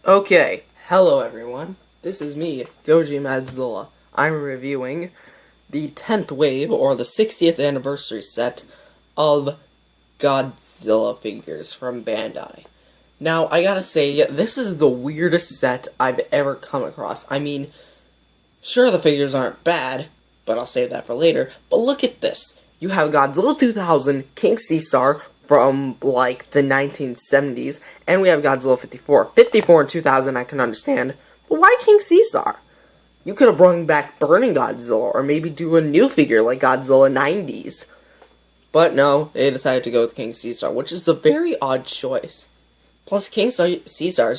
Okay, hello everyone. This is me, Godzilla. I'm reviewing the 10th wave, or the 60th anniversary set of Godzilla figures from Bandai. Now, I gotta say, this is the weirdest set I've ever come across. I mean, sure, the figures aren't bad, but I'll save that for later. But look at this. You have Godzilla 2000, King Caesar, from, like, the 1970s, and we have Godzilla 54. 54 and 2000 I can understand, but why King Caesar? You could have brought back Burning Godzilla, or maybe do a new figure like Godzilla 90s. But no, they decided to go with King Caesar, which is a very odd choice. Plus, King Caesar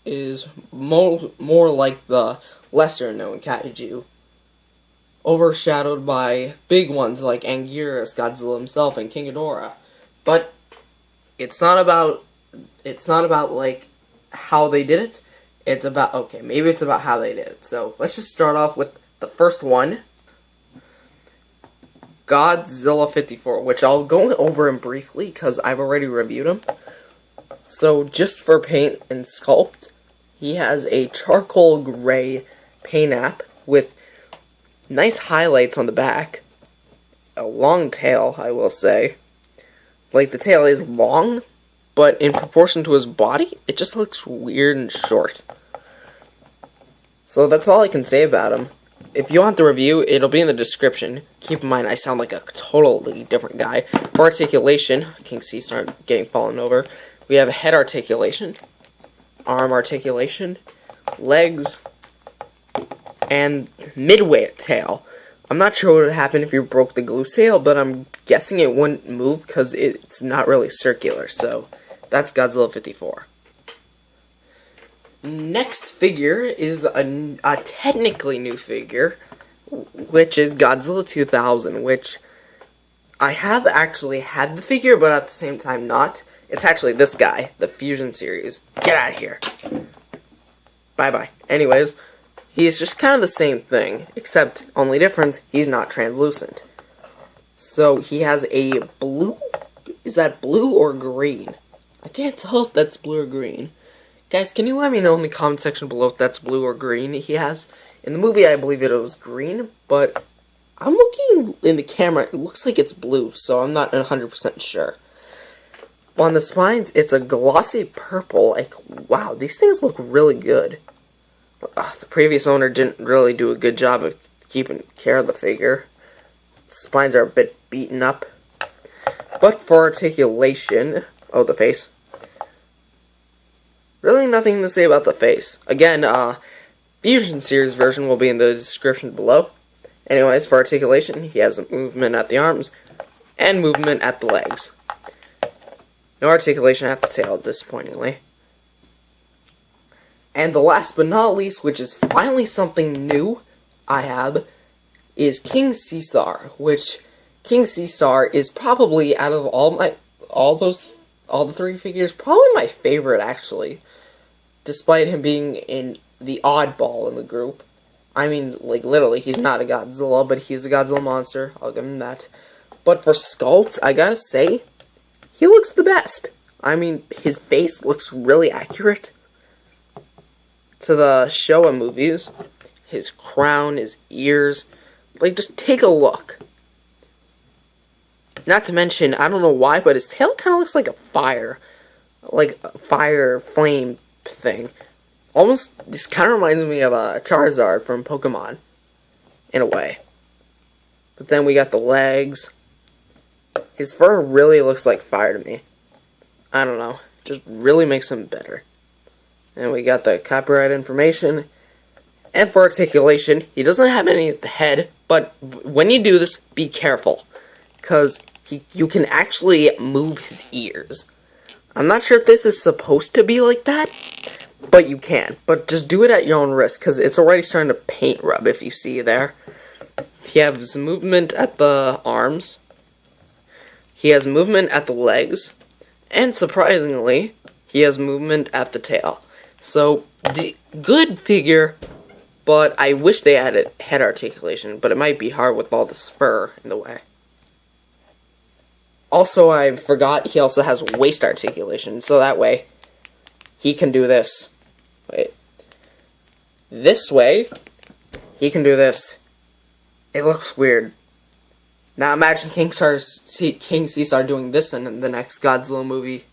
is more like the lesser-known kaiju, overshadowed by big ones like Anguirus, Godzilla himself, and King Ghidorah. But it's not about like how they did it. It's about, okay, maybe it's about how they did it. So let's just start off with the first one, Godzilla 54, which I'll go over him briefly because I've already reviewed him. So just for paint and sculpt, he has a charcoal gray paint app with nice highlights on the back, a long tail, I will say. Like, the tail is long, but in proportion to his body, it just looks weird and short. So that's all I can say about him. If you want the review, it'll be in the description. Keep in mind, I sound like a totally different guy. For articulation, King Caesar getting fallen over, we have head articulation, arm articulation, legs, and midway tail. I'm not sure what would happen if you broke the glue sail, but I'm guessing it wouldn't move because it's not really circular. So that's Godzilla 54. Next figure is a technically new figure, which is Godzilla 2000, which I have actually had the figure, but at the same time not. It's actually this guy, the Fusion series. Get out of here. Bye-bye. Anyways, he's just kind of the same thing, except only difference, he's not translucent. So he has a blue, is that blue or green? I can't tell if that's blue or green. Guys, can you let me know in the comment section below if that's blue or green he has? In the movie, I believe it was green, but I'm looking in the camera, it looks like it's blue, so I'm not 100% sure. On the spines, it's a glossy purple. Like, wow, these things look really good. The previous owner didn't really do a good job of keeping care of the figure. The spines are a bit beaten up. But for articulation, oh, the face. Really nothing to say about the face. Again, Fusion Series version will be in the description below. Anyways, for articulation, he has a movement at the arms and movement at the legs. No articulation at the tail, disappointingly. And the last but not least, which is finally something new I have, is King Caesar, which King Caesar is probably, out of all the three figures, probably my favorite, actually. Despite him being in the oddball in the group. I mean, like, literally, he's not a Godzilla, but he's a Godzilla monster. I'll give him that. But for sculpt, I gotta say, he looks the best. I mean, his face looks really accurate to the Showa movies. His crown, his ears, like, just take a look. Not to mention, I don't know why, but his tail kind of looks like a fire flame thing. Almost, this kind of reminds me of a Charizard from Pokemon, in a way. But then we got the legs. His fur really looks like fire to me. I don't know, just really makes him better. And we got the copyright information. And for articulation, he doesn't have any at the head, but when you do this, be careful. Because you can actually move his ears. I'm not sure if this is supposed to be like that, but you can. But just do it at your own risk, because it's already starting to paint rub, if you see there. He has movement at the arms. He has movement at the legs. And surprisingly, he has movement at the tail. So, good figure, but I wish they added head articulation, but it might be hard with all this fur in the way. Also, I forgot he also has waist articulation, so that way he can do this. Wait. This way, he can do this. It looks weird. Now imagine King Caesar doing this in the next Godzilla movie.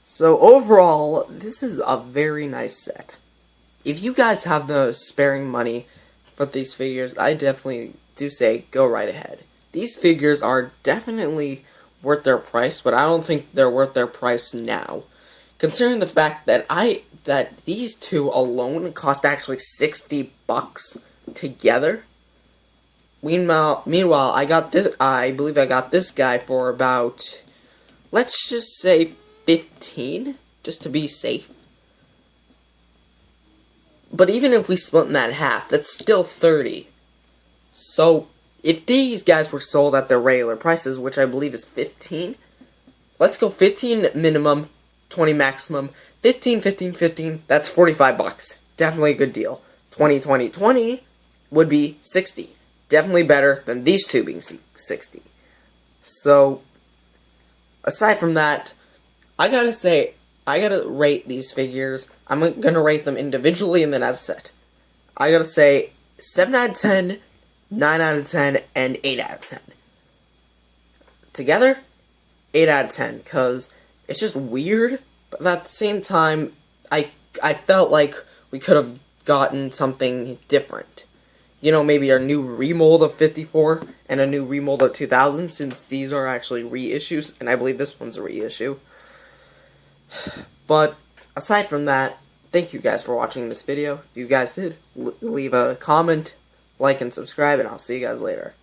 So overall, this is a very nice set. If you guys have the sparing money for these figures, I definitely do say go right ahead. These figures are definitely worth their price, but I don't think they're worth their price now. Considering the fact that these two alone cost actually $60 together. Meanwhile, I believe I got this guy for about, let's just say 15, just to be safe. But even if we split that in half, that's still 30. So, if these guys were sold at their regular prices, which I believe is 15, let's go 15 minimum, 20 maximum, 15, 15, 15, that's $45. Definitely a good deal. 20, 20, 20 would be 60. Definitely better than these two being 60. So, aside from that, I gotta rate these figures. I'm gonna rate them individually and then as a set. I gotta say 7 out of 10, 9 out of 10, and 8 out of 10. Together, 8 out of 10, because it's just weird, but at the same time, I felt like we could have gotten something different. You know, maybe a new remold of 54 and a new remold of 2000, since these are actually reissues, and I believe this one's a reissue. But aside from that, thank you guys for watching this video. If you guys did, leave a comment, like, and subscribe, and I'll see you guys later.